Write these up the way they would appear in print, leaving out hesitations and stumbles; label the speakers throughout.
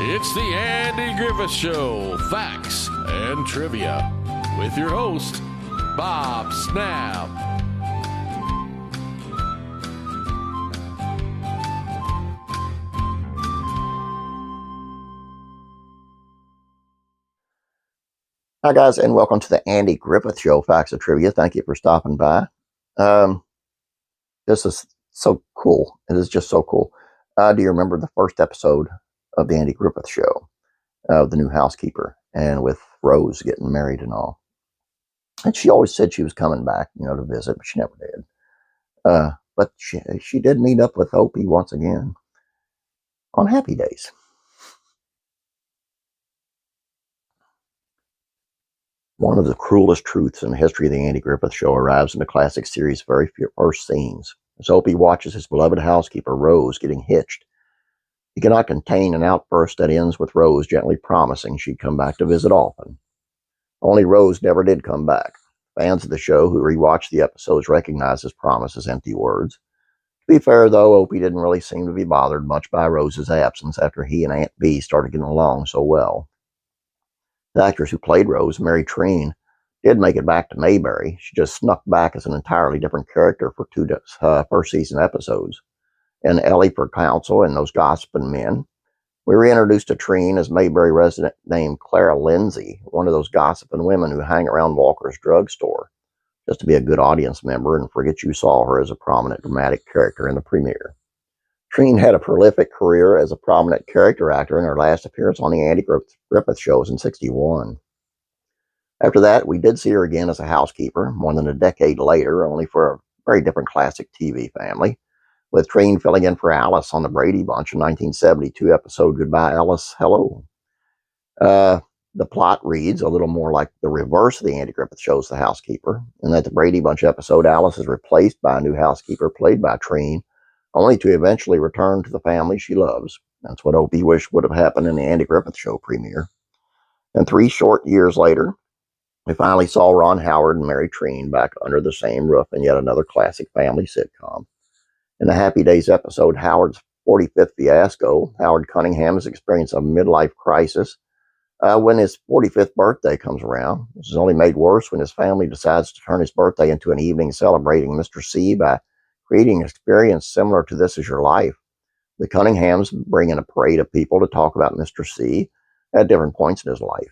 Speaker 1: It's the Andy Griffith Show, Facts and Trivia, with your host, Bob Snap.
Speaker 2: Hi, guys, and welcome to the Andy Griffith Show, Facts and Trivia. Thank you for stopping by. This is so cool. It is just so cool. Do you remember the first episode of the Andy Griffith Show, the new housekeeper, and with Rose getting married and all? And she always said she was coming back, to visit, but she never did. But she did meet up with Opie once again on Happy Days. One of the cruelest truths in the history of the Andy Griffith Show arrives in the classic series' very first scenes. As Opie watches his beloved housekeeper, Rose, getting hitched, he cannot contain an outburst that ends with Rose gently promising she'd come back to visit often. Only Rose never did come back. Fans of the show who rewatch the episodes recognize his promise as empty words. To be fair, though, Opie didn't really seem to be bothered much by Rose's absence after he and Aunt Bee started getting along so well. The actress who played Rose, Treen, did make it back to Mayberry. She just snuck back as an entirely different character for two first season episodes. And Ellie for counsel and those gossiping men. We were introduced to Treen as Mayberry resident named Clara Lindsay, one of those gossiping women who hang around Walker's drugstore, just to be a good audience member and forget you saw her as a prominent dramatic character in the premiere. Treen had a prolific career as a prominent character actor, and her last appearance on the Andy Griffith Show was in '61. After that, we did see her again as a housekeeper, more than a decade later, only for a very different classic TV family, with Treen filling in for Alice on the Brady Bunch in 1972 episode Goodbye, Alice, Hello. The plot reads a little more like the reverse of the Andy Griffith Show's The Housekeeper, in that the Brady Bunch episode Alice is replaced by a new housekeeper played by Treen, only to eventually return to the family she loves. That's what Opie wished would have happened in the Andy Griffith Show premiere. And 3 short years later, we finally saw Ron Howard and Mary Treen back under the same roof in yet another classic family sitcom. In the Happy Days episode, Howard's 45th Fiasco, Howard Cunningham has experienced a midlife crisis when his 45th birthday comes around. This is only made worse when his family decides to turn his birthday into an evening celebrating Mr. C by creating an experience similar to This Is Your Life. The Cunninghams bring in a parade of people to talk about Mr. C at different points in his life.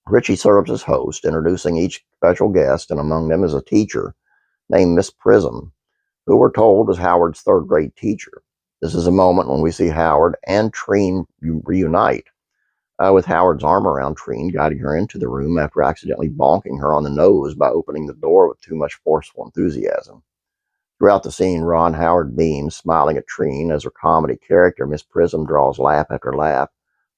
Speaker 2: Richie serves as host, introducing each special guest, and among them is a teacher named Miss Prism, who we're told is Howard's third-grade teacher. This is a moment when we see Howard and Treen reunite, with Howard's arm around Treen, guiding her into the room after accidentally bonking her on the nose by opening the door with too much forceful enthusiasm. Throughout the scene, Ron Howard beams, smiling at Treen. As her comedy character, Miss Prism draws laugh after laugh,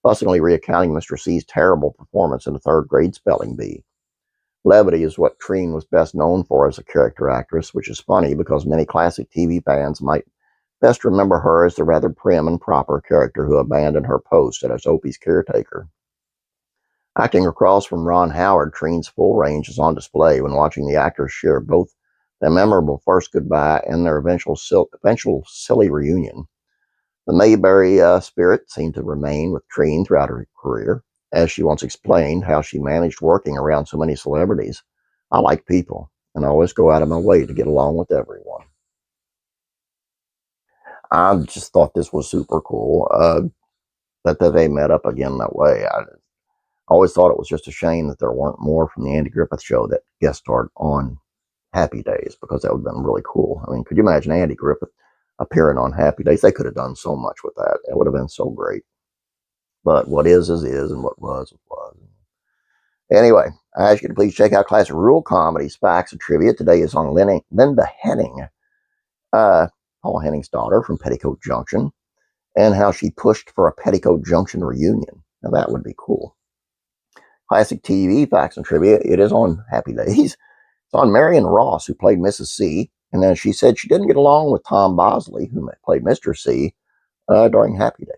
Speaker 2: fussingly recounting Mr. C's terrible performance in the third-grade spelling bee. Levity is what Treen was best known for as a character actress, which is funny because many classic TV fans might best remember her as the rather prim and proper character who abandoned her post as Opie's caretaker. Acting across from Ron Howard, Treen's full range is on display when watching the actors share both their memorable first goodbye and their eventual silly reunion. The Mayberry spirit seemed to remain with Treen throughout her career. As she once explained how she managed working around so many celebrities. I like people, and I always go out of my way to get along with everyone. I just thought this was super cool that they met up again that way. I always thought it was just a shame that there weren't more from the Andy Griffith Show that guest starred on Happy Days, because that would have been really cool. I mean, could you imagine Andy Griffith appearing on Happy Days? They could have done so much with that. It would have been so great. But what is, and what was. Anyway, I ask you to please check out classic rural comedies, Facts and Trivia. Today is on Linda Henning, Paul Henning's daughter from Petticoat Junction, and how she pushed for a Petticoat Junction reunion. Now that would be cool. Classic TV, Facts and Trivia. It is on Happy Days. It's on Marion Ross, who played Mrs. C, and then she said she didn't get along with Tom Bosley, who played Mr. C, during Happy Days.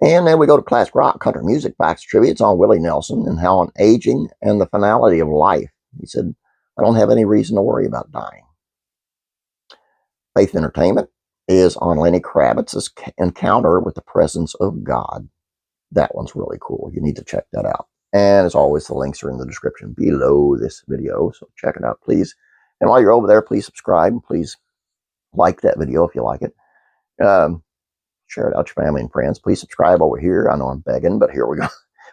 Speaker 2: And then we go to classic rock country music facts trivia. It's on Willie Nelson and how on aging and the finality of life. He said, I don't have any reason to worry about dying. Faith Entertainment. is on Lenny Kravitz's encounter with the presence of God. That one's really cool. You need to check that out. And as always, the links are in the description below this video, so check it out, please. And while you're over there, please subscribe and please like that video if you like it. Share it out to your family and friends. Please subscribe over here. I know I'm begging, but here we go.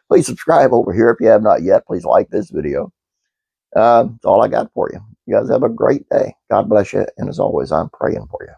Speaker 2: Please subscribe over here if you have not yet. Please like this video. That's all I got for you. You guys have a great day. God bless you. And as always, I'm praying for you.